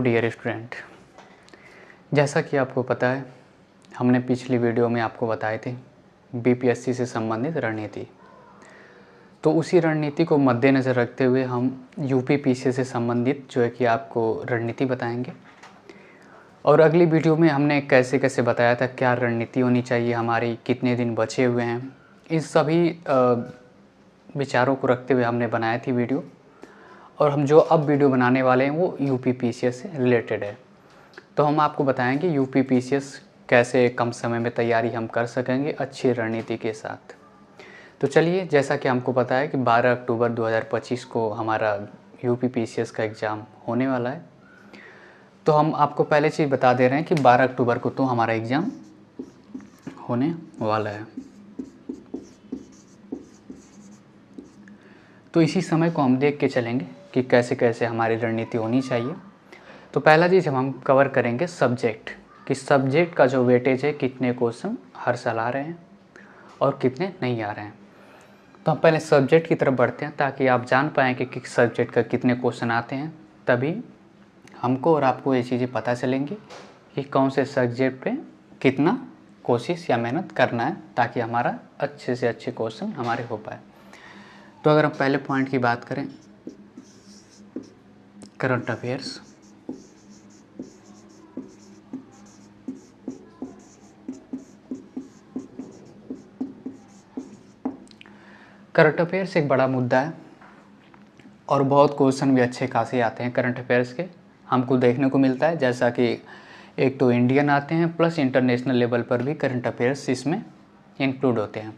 Dear student, जैसा कि आपको पता है हमने पिछली वीडियो में आपको बताए थे बीपीएससी से संबंधित रणनीति। तो उसी रणनीति को मद्देनज़र रखते हुए हम यूपीपीसीएस से संबंधित जो है कि आपको रणनीति बताएंगे। और अगली वीडियो में हमने कैसे कैसे बताया था क्या रणनीति होनी चाहिए हमारी, कितने दिन बचे हुए हैं, इस सभी विचारों को रखते हुए हमने बनाई थी वीडियो। और हम जो अब वीडियो बनाने वाले हैं वो यूपीपीसीएस से रिलेटेड है। तो हम आपको बताएंगे यूपीपीसीएस कैसे कम समय में तैयारी हम कर सकेंगे अच्छी रणनीति के साथ। तो चलिए, जैसा कि हमको पता है कि 12 अक्टूबर 2025 को हमारा यूपीपीसीएस का एग्ज़ाम होने वाला है। तो हम आपको पहले चीज़ बता दे रहे हैं कि 12 अक्टूबर को तो हमारा एग्ज़ाम होने वाला है। तो इसी समय को हम देख के चलेंगे कि कैसे कैसे हमारी रणनीति होनी चाहिए। तो पहला चीज़ हम कवर करेंगे सब्जेक्ट, कि सब्जेक्ट का जो वेटेज है, कितने क्वेश्चन हर साल आ रहे हैं और कितने नहीं आ रहे हैं। तो हम पहले सब्जेक्ट की तरफ बढ़ते हैं ताकि आप जान पाएँ कि किस सब्जेक्ट का कितने क्वेश्चन आते हैं। तभी हमको और आपको ये चीज़ें पता चलेंगी कि कौन से सब्जेक्ट पे कितना कोशिश या मेहनत करना है ताकि हमारा अच्छे से अच्छे क्वेश्चन हमारे हो पाए। तो अगर हम पहले पॉइंट की बात करें, करंट अफेयर्स। करंट अफेयर्स एक बड़ा मुद्दा है और बहुत क्वेश्चन भी अच्छे खासे आते हैं करंट अफेयर्स के, हमको देखने को मिलता है। जैसा कि एक तो इंडियन आते हैं प्लस इंटरनेशनल लेवल पर भी करंट अफेयर्स इसमें इंक्लूड होते हैं।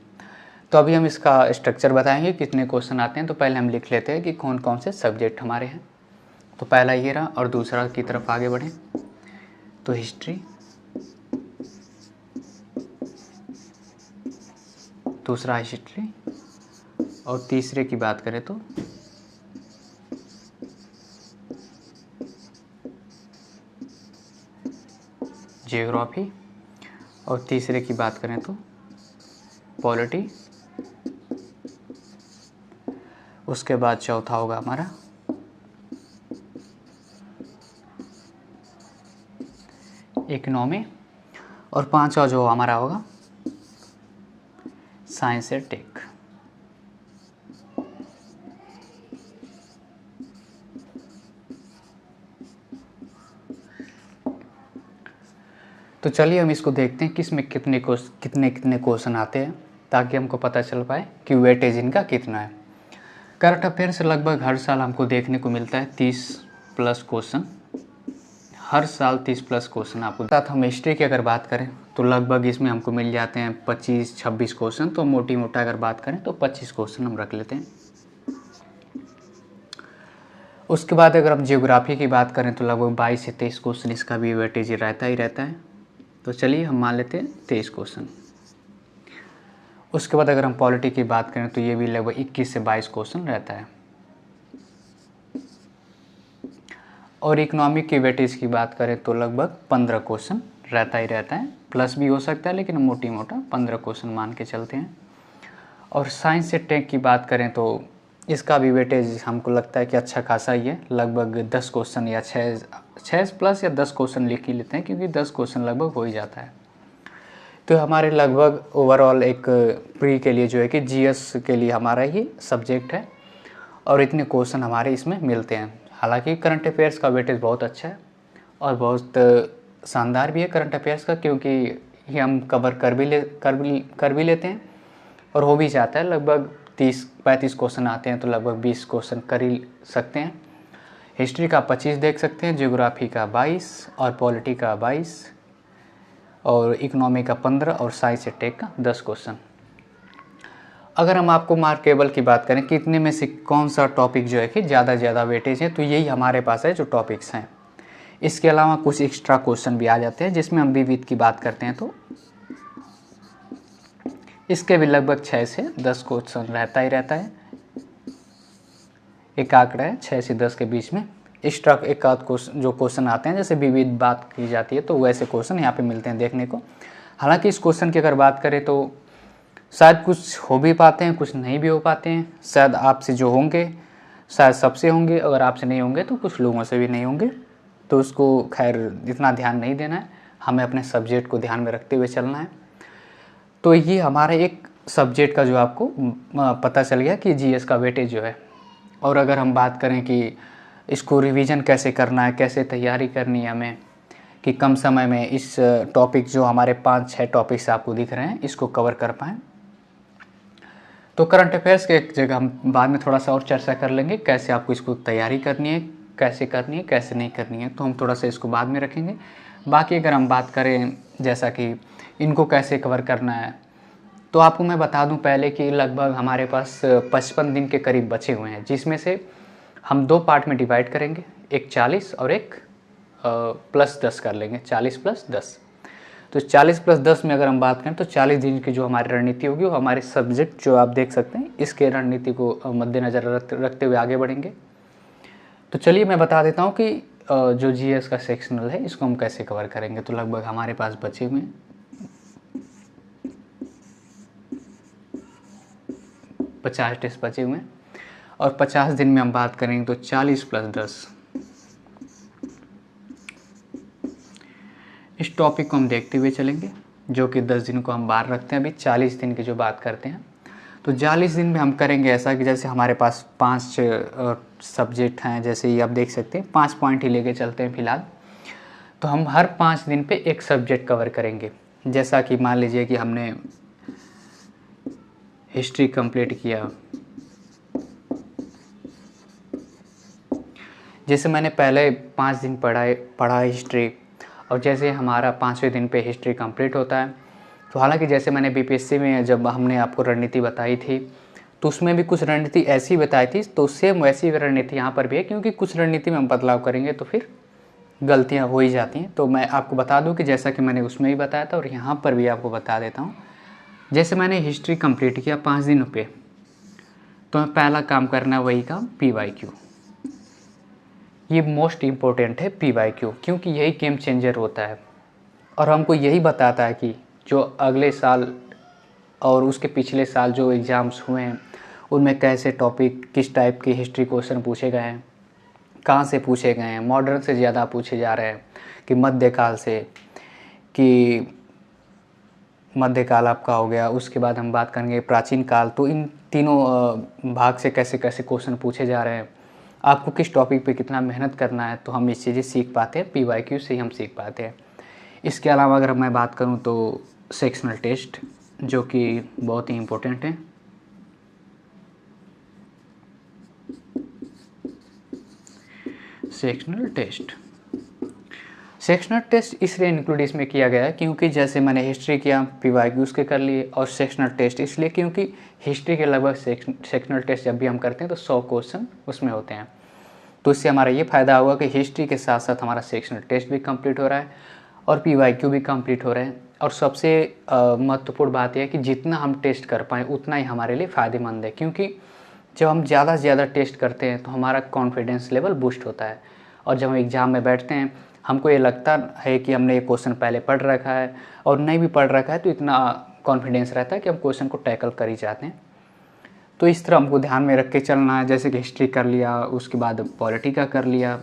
तो अभी हम इसका स्ट्रक्चर बताएंगे कितने क्वेश्चन आते हैं। तो पहले हम लिख लेते हैं कि कौन कौन से सब्जेक्ट हमारे हैं। तो पहला ये रहा और दूसरा की तरफ आगे बढ़ें तो हिस्ट्री, दूसरा हिस्ट्री, और तीसरे की बात करें तो जियोग्राफी, और तीसरे की बात करें तो पॉलिटी। उसके बाद चौथा होगा हमारा इकोनॉमी, और पांचवा जो हमारा होगा साइंस एंड टेक। तो चलिए हम इसको देखते हैं कि इसमें कितने क्वेश्चन आते हैं ताकि हमको पता चल पाए कि वेटेज इनका कितना है। करंट अफेयर से लगभग हर साल हमको देखने को मिलता है 30 प्लस क्वेश्चन, हर साल 30 प्लस क्वेश्चन आपको। साथ हम हिस्ट्री की अगर बात करें तो लगभग इसमें हमको मिल जाते हैं 25-26 क्वेश्चन। तो मोटी मोटा अगर बात करें तो 25 क्वेश्चन हम रख लेते हैं। उसके बाद अगर हम जियोग्राफी की बात करें तो लगभग 22 से 23 क्वेश्चन इसका भी वेटेज रहता ही रहता है। तो चलिए हम मान लेते हैं 23 क्वेश्चन। उसके बाद अगर हम पॉलिटी की बात करें तो ये भी लगभग 21 से 22 क्वेश्चन रहता है। और इकोनॉमिक की वेटेज की बात करें तो लगभग 15 क्वेश्चन रहता ही रहता है, प्लस भी हो सकता है लेकिन मोटी मोटा 15 क्वेश्चन मान के चलते हैं। और साइंस से टेक की बात करें तो इसका भी वेटेज हमको लगता है कि अच्छा खासा ही है, लगभग 10 क्वेश्चन या 6 प्लस या 10 क्वेश्चन लिख ही लेते हैं क्योंकि 10 क्वेश्चन लगभग हो ही जाता है। तो हमारे लगभग ओवरऑल एक प्री के लिए जो है कि जीएस के लिए हमारा ही सब्जेक्ट है और इतने क्वेश्चन हमारे इसमें मिलते हैं। हालांकि करंट अफेयर्स का वेटेज बहुत अच्छा है और बहुत शानदार भी है करंट अफेयर्स का, क्योंकि ये हम कवर कर भी लेते हैं और हो भी जाता है। लगभग 30-35 क्वेश्चन आते हैं तो लगभग 20 क्वेश्चन कर ही सकते हैं। हिस्ट्री का 25 देख सकते हैं, ज्योग्राफी का 22 और पॉलिटी का 22 और इकोनॉमी का 15 और साइंस एंड टेक का 10 क्वेश्चन। अगर हम आपको मार्केबल की बात करें कि इतने में से कौन सा टॉपिक जो है कि ज़्यादा वेटेज है, तो यही हमारे पास है जो टॉपिक्स हैं। इसके अलावा कुछ एक्स्ट्रा क्वेश्चन भी आ जाते हैं जिसमें हम विविध की बात करते हैं तो इसके भी लगभग 6 से 10 क्वेश्चन रहता ही रहता है। एक आंकड़ा है 6 से 10 के बीच में। एक्स्ट्रा एक आध क्वेश्चन जो क्वेश्चन आते हैं जैसे विविध बात की जाती है तो वैसे क्वेश्चन यहाँ पे मिलते हैं देखने को। हालांकि इस क्वेश्चन की अगर बात करें तो शायद कुछ हो भी पाते हैं, कुछ नहीं भी हो पाते हैं। शायद आपसे जो होंगे शायद सबसे होंगे, अगर आपसे नहीं होंगे तो कुछ लोगों से भी नहीं होंगे। तो उसको खैर इतना ध्यान नहीं देना है, हमें अपने सब्जेक्ट को ध्यान में रखते हुए चलना है। तो ये हमारा एक सब्जेक्ट का जो आपको पता चल गया कि जीएस का वेटेज जो है। और अगर हम बात करें कि इसको रिवीजन कैसे करना है, कैसे तैयारी करनी है हमें, कि कम समय में इस टॉपिक जो हमारे 5-6 टॉपिक्स आपको दिख रहे हैं इसको कवर कर पाएँ, तो करंट अफेयर्स के एक जगह हम बाद में थोड़ा सा और चर्चा कर लेंगे, कैसे आपको इसको तैयारी करनी है, कैसे नहीं करनी है, तो हम थोड़ा सा इसको बाद में रखेंगे। बाकी अगर हम बात करें जैसा कि इनको कैसे कवर करना है, तो आपको मैं बता दूं पहले कि लगभग हमारे पास 55 दिन के करीब बचे हुए हैं, जिसमें से हम 2 पार्ट में डिवाइड करेंगे, एक 40 और एक +10 कर लेंगे, 40 + 10। तो 40 + 10 में अगर हम बात करें तो 40 दिन की जो हमारी रणनीति होगी वो हमारे सब्जेक्ट जो आप देख सकते हैं इसके रणनीति को मद्देनज़र रखते हुए आगे बढ़ेंगे। तो चलिए मैं बता देता हूँ कि जो जीएस का सेक्शनल है इसको हम कैसे कवर करेंगे। तो लगभग हमारे पास बचे हुए 50 टेस्ट बचे हुए हैं और 50 दिन में हम बात करेंगे तो 40 + 10 इस टॉपिक को हम देखते हुए चलेंगे, जो कि 10 दिन को हम बाहर रखते हैं। अभी 40 दिन की जो बात करते हैं, तो 40 दिन में हम करेंगे ऐसा कि जैसे हमारे पास 5 सब्जेक्ट हैं, जैसे ये आप देख सकते हैं 5 पॉइंट ही लेके चलते हैं फिलहाल। तो हम हर 5 दिन पे एक सब्जेक्ट कवर करेंगे। जैसा कि मान लीजिए कि हमने हिस्ट्री कंप्लीट किया, जैसे मैंने पहले 5 दिन पढ़ा हिस्ट्री, और जैसे हमारा 5वें दिन पे हिस्ट्री कंप्लीट होता है, तो हालांकि जैसे मैंने बीपीएससी में जब हमने आपको रणनीति बताई थी तो उसमें भी कुछ रणनीति ऐसी बताई थी, तो सेम वैसी रणनीति यहाँ पर भी है, क्योंकि कुछ रणनीति में हम बदलाव करेंगे तो फिर गलतियाँ हो ही जाती हैं। तो मैं आपको बता दूँ कि जैसा कि मैंने उसमें भी बताया था और यहाँ पर भी आपको बता देता हूँ। जैसे मैंने हिस्ट्री कंप्लीट किया 5 दिनों पे, तो मैं पहला काम करना वही काम PYQ। ये मोस्ट इम्पोर्टेंट है PYQ, क्योंकि यही गेम चेंजर होता है और हमको यही बताता है कि जो अगले साल और उसके पिछले साल जो एग्ज़ाम्स हुए हैं उनमें कैसे टॉपिक, किस टाइप के हिस्ट्री क्वेश्चन पूछे गए हैं, कहाँ से पूछे गए हैं, मॉडर्न से ज़्यादा पूछे जा रहे हैं कि मध्यकाल से, कि मध्यकाल आपका हो गया, उसके बाद हम बात करेंगे प्राचीन काल। तो इन तीनों भाग से कैसे कैसे क्वेश्चन पूछे जा रहे हैं, आपको किस टॉपिक पे कितना मेहनत करना है, तो हम ये चीज़ें सीख पाते हैं, PYQ से ही हम सीख पाते हैं। इसके अलावा अगर मैं बात करूं तो सेक्शनल टेस्ट, जो कि बहुत ही इम्पोर्टेंट है। सेक्शनल टेस्ट इसलिए इंक्लूड इसमें किया गया है क्योंकि जैसे मैंने हिस्ट्री किया, PYQ के कर लिए, और सेक्शनल टेस्ट इसलिए क्योंकि हिस्ट्री के लगभग सेक्शनल टेस्ट जब भी हम करते हैं तो 100 क्वेश्चन उसमें होते हैं। तो इससे हमारा ये फ़ायदा होगा कि हिस्ट्री के साथ साथ हमारा सेक्शनल टेस्ट भी कंप्लीट हो रहा है और PYQ भी कंप्लीट हो रहे हैं। और सबसे महत्वपूर्ण बात यह है कि जितना हम टेस्ट कर पाएँ उतना ही हमारे लिए फ़ायदेमंद है, क्योंकि जब हम ज़्यादा से ज़्यादा टेस्ट करते हैं तो हमारा कॉन्फिडेंस लेवल बूस्ट होता है, और जब हम एग्ज़ाम में बैठते हैं हमको ये लगता है कि हमने ये क्वेश्चन पहले पढ़ रखा है, और नहीं भी पढ़ रखा है तो इतना कॉन्फिडेंस रहता है कि हम क्वेश्चन को टैकल कर ही जाते हैं। तो इस तरह हमको ध्यान में रख के चलना है। जैसे कि हिस्ट्री कर लिया, उसके बाद पॉलिटी का कर लिया,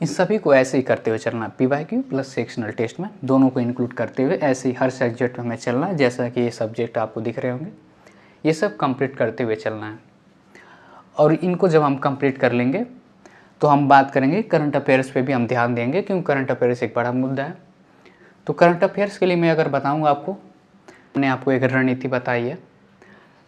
इन सभी को ऐसे ही करते हुए चलना है। PYQ प्लस सेक्शनल टेस्ट में दोनों को इंक्लूड करते हुए ऐसे ही हर सब्जेक्ट में हमें चलना है। जैसा कि ये सब्जेक्ट आपको दिख रहे होंगे, ये सब कंप्लीट करते हुए चलना है। और इनको जब हम कंप्लीट कर लेंगे तो हम बात करेंगे करंट अफेयर्स पे भी हम ध्यान देंगे, क्योंकि करंट अफेयर्स एक बड़ा मुद्दा है। तो करंट अफेयर्स के लिए मैं अगर बताऊँगा आपको, मैंने आपको एक रणनीति बताई है,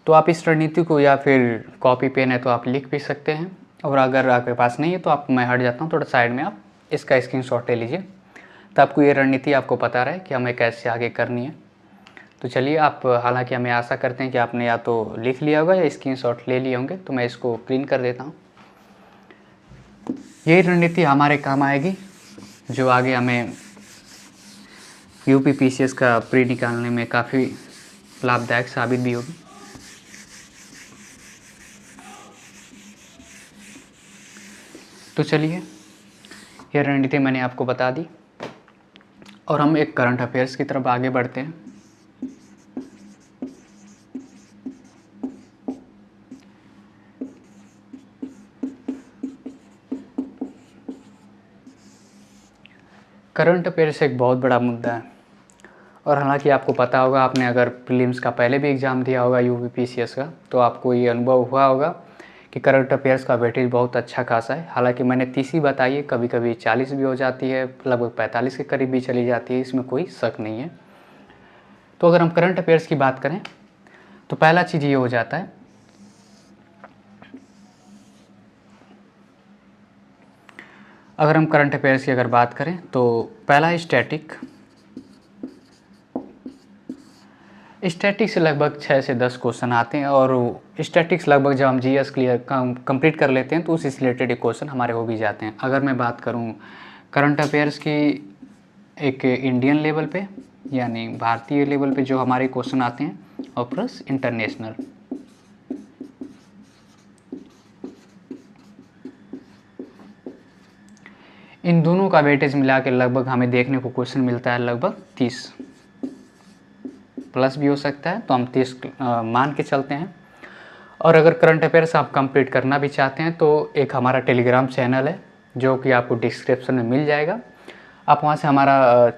तो आप इस रणनीति को या फिर कॉपी पेन है तो आप लिख भी सकते हैं, और अगर आपके पास नहीं है तो आप, मैं हट जाता हूँ थोड़ा साइड में, आप इसका स्क्रीनशॉट ले लीजिए, तो आपको ये रणनीति आपको पता रहे कि हमें कैसे आगे करनी है। तो चलिए आप, हालांकि हमें आशा करते हैं कि आपने या तो लिख लिया होगा या स्क्रीनशॉट ले लिए होंगे, तो मैं इसको क्लीन कर देता हूँ। यही रणनीति हमारे काम आएगी, जो आगे हमें UP PCS का प्री निकालने में काफ़ी लाभदायक साबित भी होगी। तो चलिए, यह रणनीति मैंने आपको बता दी और हम एक करंट अफेयर्स की तरफ आगे बढ़ते हैं। करंट अफेयर्स एक बहुत बड़ा मुद्दा है और हालांकि आपको पता होगा, आपने अगर प्रीलिम्स का पहले भी एग्ज़ाम दिया होगा यूपीपीसीएस का, तो आपको ये अनुभव हुआ होगा कि करंट अफेयर्स का वेटेज बहुत अच्छा खासा है। हालांकि मैंने 30 ही बताई है, कभी कभी 40 भी हो जाती है, लगभग 45 के करीब भी चली जाती है, इसमें कोई शक नहीं है। तो अगर हम करंट अफेयर्स की बात करें तो पहला चीज़ ये हो जाता है, अगर हम करंट अफेयर्स की अगर बात करें तो पहला है स्टैटिक। स्टैटिक्स से लगभग 6 से 10 क्वेश्चन आते हैं और स्टैटिक्स लगभग जब हम जीएस क्लियर कंप्लीट कर लेते हैं तो उससे रिलेटेड क्वेश्चन हमारे हो भी जाते हैं। अगर मैं बात करूं करंट अफेयर्स की एक इंडियन लेवल पे यानी भारतीय लेवल पे जो हमारे क्वेश्चन आते हैं और प्लस इंटरनेशनल, इन दोनों का वेटेज मिला के लगभग हमें देखने को क्वेश्चन मिलता है लगभग 30, प्लस भी हो सकता है, तो हम 30 मान के चलते हैं। और अगर करंट अफेयर्स आप कंप्लीट करना भी चाहते हैं तो एक हमारा टेलीग्राम चैनल है जो कि आपको डिस्क्रिप्शन में मिल जाएगा, आप वहाँ से हमारा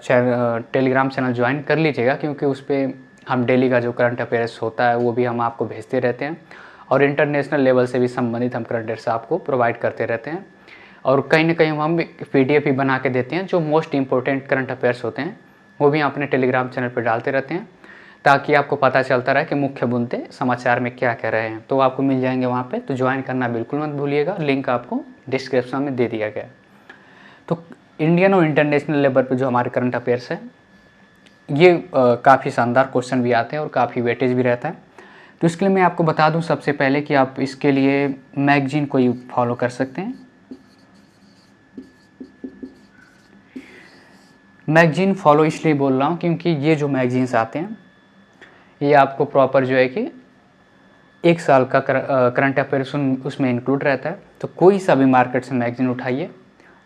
टेलीग्राम चैनल ज्वाइन कर लीजिएगा, क्योंकि उस पर हम डेली का जो करंट अफेयर्स होता है वो भी हम आपको भेजते रहते हैं और इंटरनेशनल लेवल से भी संबंधित हम करंट अफेयर्स आपको प्रोवाइड करते रहते हैं। और कहीं ना कहीं हम PDF भी बना के देते हैं, जो मोस्ट इंपॉर्टेंट करंट अफेयर्स होते हैं वो भी हम अपने टेलीग्राम चैनल पर डालते रहते हैं, ताकि आपको पता चलता रहे कि मुख्य मुद्दे समाचार में क्या कह रहे हैं। तो आपको मिल जाएंगे वहाँ पे, तो ज्वाइन करना बिल्कुल मत भूलिएगा, लिंक आपको डिस्क्रिप्शन में दे दिया गया है। तो इंडियन और इंटरनेशनल लेवल पे जो हमारे करंट अफेयर्स है ये काफ़ी शानदार क्वेश्चन भी आते हैं और काफ़ी वेटेज भी रहता है। तो इसके लिए मैं आपको बता दूं सबसे पहले कि आप इसके लिए मैगजीन को ही फॉलो कर सकते हैं। मैगजीन फॉलो इसलिए बोल रहा हूँ क्योंकि ये जो मैगजीन्स आते हैं ये आपको प्रॉपर जो है कि 1 साल का करंट अफेयर्स उसमें इंक्लूड रहता है। तो कोई सा भी मार्केट से मैगजीन उठाइए,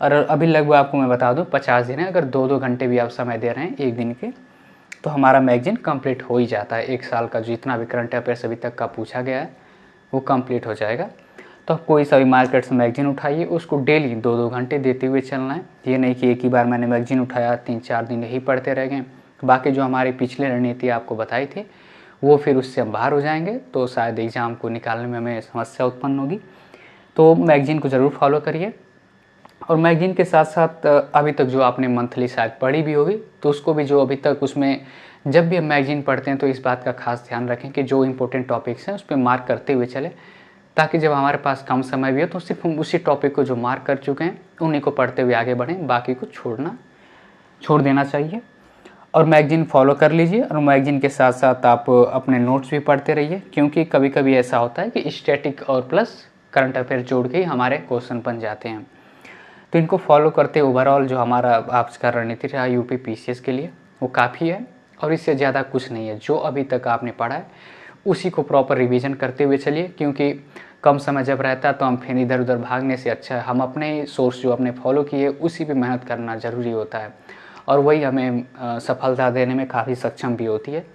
और अभी लगभग आपको मैं बता दूं 50 दिन है, अगर 2-2 घंटे भी आप समय दे रहे हैं एक दिन के, तो हमारा मैगजीन कंप्लीट हो ही जाता है। 1 साल का जितना भी करंट अफेयर्स अभी तक का पूछा गया है वो कंप्लीट हो जाएगा। तो कोई सा भी मार्केट से मैगजीन उठाइए, उसको डेली 2-2 घंटे देते हुए चलना है। ये नहीं कि एक ही बार मैंने मैगजीन उठाया 3-4 दिन यही पढ़ते रह गए, बाकी जो हमारी पिछले रणनीति आपको बताई थी वो फिर उससे हम बाहर हो जाएंगे, तो शायद एग्ज़ाम को निकालने में हमें समस्या उत्पन्न होगी। तो मैगजीन को ज़रूर फॉलो करिए। और मैगजीन के साथ साथ अभी तक जो आपने मंथली शायद पढ़ी भी होगी, तो उसको भी जो अभी तक उसमें जब भी हम मैगजीन पढ़ते हैं तो इस बात का खास ध्यान रखें कि जो इंपॉर्टेंट टॉपिक्स हैं उस पर मार्क करते हुए चले, ताकि जब हमारे पास कम समय भी हो तो सिर्फ हम उसी टॉपिक को जो मार्क कर चुके हैं उन्हीं को पढ़ते हुए आगे बढ़ें, बाकी को छोड़ देना चाहिए। और मैगजीन फॉलो कर लीजिए, और मैगजीन के साथ साथ आप अपने नोट्स भी पढ़ते रहिए, क्योंकि कभी कभी ऐसा होता है कि स्टैटिक और प्लस करंट अफेयर जोड़ के ही हमारे क्वेश्चन बन जाते हैं। तो इनको फॉलो करते ओवरऑल जो हमारा आपका रणनीति रहा यूपीपीसीएस के लिए वो काफ़ी है, और इससे ज़्यादा कुछ नहीं है। जो अभी तक आपने पढ़ा है उसी को प्रॉपर रिवीजन करते हुए चलिए, क्योंकि कम समय जब रहता है तो हम फिर इधर उधर भागने से अच्छा है हम अपने सोर्स जो अपने फॉलो किए उसी पे मेहनत करना ज़रूरी होता है, और वही हमें सफलता देने में काफ़ी सक्षम भी होती है।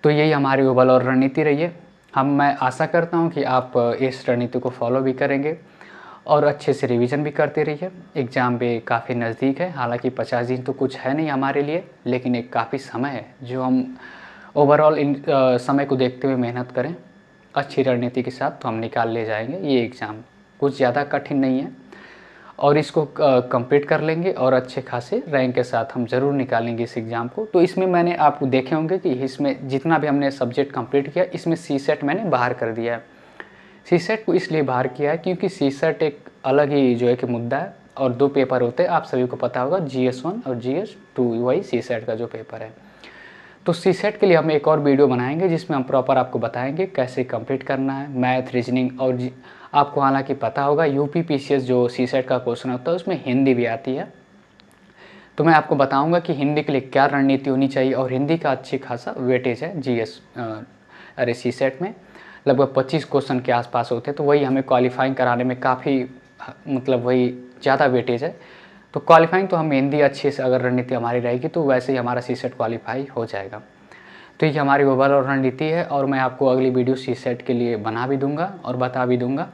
तो यही हमारी ओवरऑल रणनीति रही है। मैं आशा करता हूँ कि आप इस रणनीति को फॉलो भी करेंगे और अच्छे से रिवीजन भी करते रहिए। एग्ज़ाम भी काफ़ी नज़दीक है, हालांकि 50 दिन तो कुछ है नहीं हमारे लिए, लेकिन एक काफ़ी समय है जो हम ओवरऑल इन समय को देखते हुए मेहनत करें अच्छी रणनीति के साथ, तो हम निकाल ले जाएंगे ये एग्ज़ाम। कुछ ज़्यादा कठिन नहीं है और इसको कंप्लीट कर लेंगे और अच्छे खासे रैंक के साथ हम ज़रूर निकालेंगे इस एग्ज़ाम को। तो इसमें मैंने आपको देखे होंगे कि इसमें जितना भी हमने सब्जेक्ट कंप्लीट किया इसमें CSET मैंने बाहर कर दिया है। CSET को इसलिए बाहर किया है क्योंकि CSET एक अलग ही जो है कि मुद्दा है, और 2 पेपर होते हैं, आप सभी को पता होगा, GS1 और GS2, वही CSET का जो पेपर है। तो CSET के लिए हम एक और वीडियो बनाएंगे जिसमें हम प्रॉपर आपको बताएंगे कैसे कंप्लीट करना है, मैथ, रीजनिंग, और आपको हालांकि पता होगा यूपीपीसीएस जो CSET का क्वेश्चन होता है उसमें हिंदी भी आती है। तो मैं आपको बताऊंगा कि हिंदी के लिए क्या रणनीति होनी चाहिए, और हिंदी का अच्छी खासा वेटेज है CSET में लगभग 25 क्वेश्चन के आसपास होते हैं, तो वही हमें क्वालिफाइंग कराने में काफ़ी मतलब वही ज़्यादा वेटेज है। तो क्वालिफाइंग तो हम हिंदी अच्छे से अगर रणनीति हमारी रहेगी तो वैसे ही हमारा CSET क्वालिफाई हो जाएगा। तो ये हमारी ओवरऑल रणनीति है, और मैं आपको अगली वीडियो CSET के लिए बना भी दूंगा और बता भी दूंगा।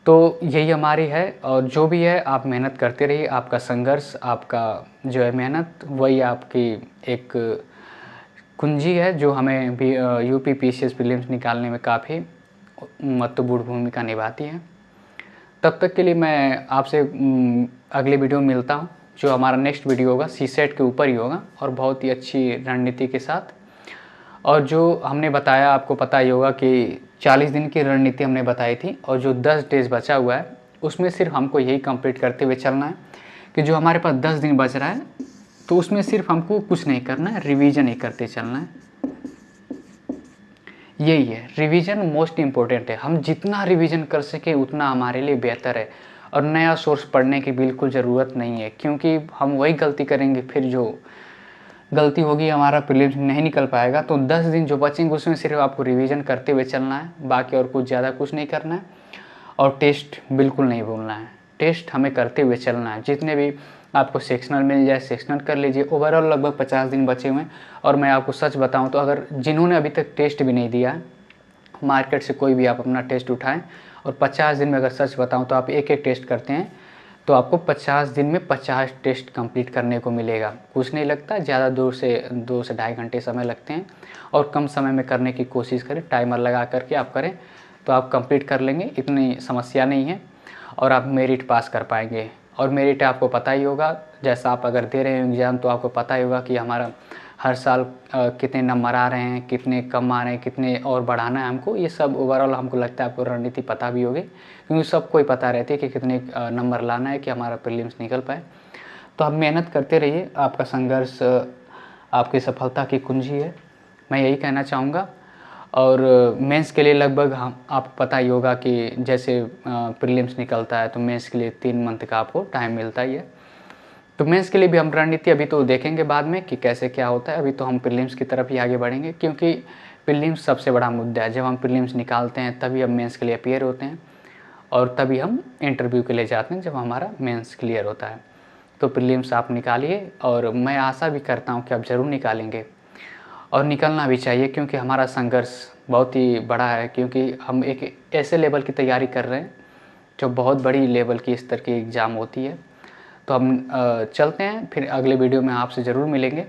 तो यही हमारी है, और जो भी है आप मेहनत करते रहिए। आपका संघर्ष, आपका जो है मेहनत, वही आपकी एक कुंजी है जो हमें भी यूपी पीसीएस प्रीलिम्स निकालने में काफ़ी महत्वपूर्ण भूमिका निभाती है। तब तक के लिए मैं आपसे अगले वीडियो में मिलता हूँ। जो हमारा नेक्स्ट वीडियो होगा सीसेट के ऊपर ही होगा और बहुत ही अच्छी रणनीति के साथ। और जो हमने बताया, आपको पता ही होगा कि 40 दिन की रणनीति हमने बताई थी, और जो 10 डेज बचा हुआ है उसमें सिर्फ हमको यही कंप्लीट करते हुए चलना है कि जो हमारे पास 10 दिन बच रहा है तो उसमें सिर्फ हमको कुछ नहीं करना है, रिवीजन ही करते चलना है। यही है, रिवीजन मोस्ट इम्पोर्टेंट है। हम जितना रिवीजन कर सके उतना हमारे लिए बेहतर है, और नया सोर्स पढ़ने की बिल्कुल ज़रूरत नहीं है, क्योंकि हम वही गलती करेंगे, फिर जो गलती होगी हमारा प्रीलिम्स नहीं निकल पाएगा। तो 10 दिन जो बचेंगे उसमें सिर्फ आपको रिवीजन करते हुए चलना है, बाकी और कुछ ज़्यादा कुछ नहीं करना है। और टेस्ट बिल्कुल नहीं भूलना है, टेस्ट हमें करते हुए चलना है। जितने भी आपको सेक्शनल मिल जाए सेक्शनल कर लीजिए। ओवरऑल लगभग 50 दिन बचे हुए हैं, और मैं आपको सच बताऊं तो अगर जिन्होंने अभी तक टेस्ट भी नहीं दिया है, मार्केट से कोई भी आप अपना टेस्ट उठाएं, और 50 दिन में अगर सच बताऊं तो आप एक एक टेस्ट करते हैं तो आपको 50 दिन में 50 टेस्ट कंप्लीट करने को मिलेगा। कुछ नहीं लगता, ज़्यादा 2 से ढाई घंटे समय लगते हैं, और कम समय में करने की कोशिश करें। टाइमर लगा करके आप करें तो आप कंप्लीट कर लेंगे, इतनी समस्या नहीं है, और आप मेरिट पास कर पाएंगे। और मेरिट आपको पता ही होगा, जैसा आप अगर दे रहे हो एग्ज़ाम तो आपको पता ही होगा कि हमारा हर साल कितने नंबर आ रहे हैं, कितने कम आ रहे हैं, कितने और बढ़ाना है हमको। ये सब ओवरऑल हमको लगता है आपको रणनीति पता भी होगी, क्योंकि सबको ही पता रहती है कि कितने नंबर लाना है कि हमारा प्रीलिम्स निकल पाए। तो आप मेहनत करते रहिए, आपका संघर्ष आपकी सफलता की कुंजी है, मैं यही कहना चाहूँगा। और मेंस के लिए लगभग हम आपको पता ही होगा कि जैसे प्रीलिम्स निकलता है तो मेंस के लिए 3 मंथ का आपको टाइम मिलता ही है। तो मेंस के लिए भी हम रणनीति अभी तो देखेंगे बाद में कि कैसे क्या होता है। अभी तो हम प्रीलिम्स की तरफ ही आगे बढ़ेंगे, क्योंकि प्रीलिम्स सबसे बड़ा मुद्दा है। जब हम प्रीलिम्स निकालते हैं तभी हम मेंस के लिए अपीयर होते हैं, और तभी हम इंटरव्यू के लिए जाते हैं जब हमारा मेंस क्लियर होता है। तो प्रीलिम्स आप निकालिए, और मैं आशा भी करता हूँ कि आप ज़रूर निकालेंगे, और निकलना भी चाहिए, क्योंकि हमारा संघर्ष बहुत ही बड़ा है। क्योंकि हम एक ऐसे लेवल की तैयारी कर रहे हैं जो बहुत बड़ी लेवल की स्तर की एग्ज़ाम होती है। तो हम चलते हैं, फिर अगले वीडियो में आपसे ज़रूर मिलेंगे।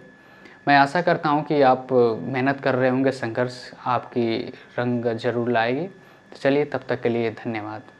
मैं आशा करता हूँ कि आप मेहनत कर रहे होंगे, संघर्ष आपकी रंग ज़रूर लाएगी। तो चलिए, तब तक के लिए धन्यवाद।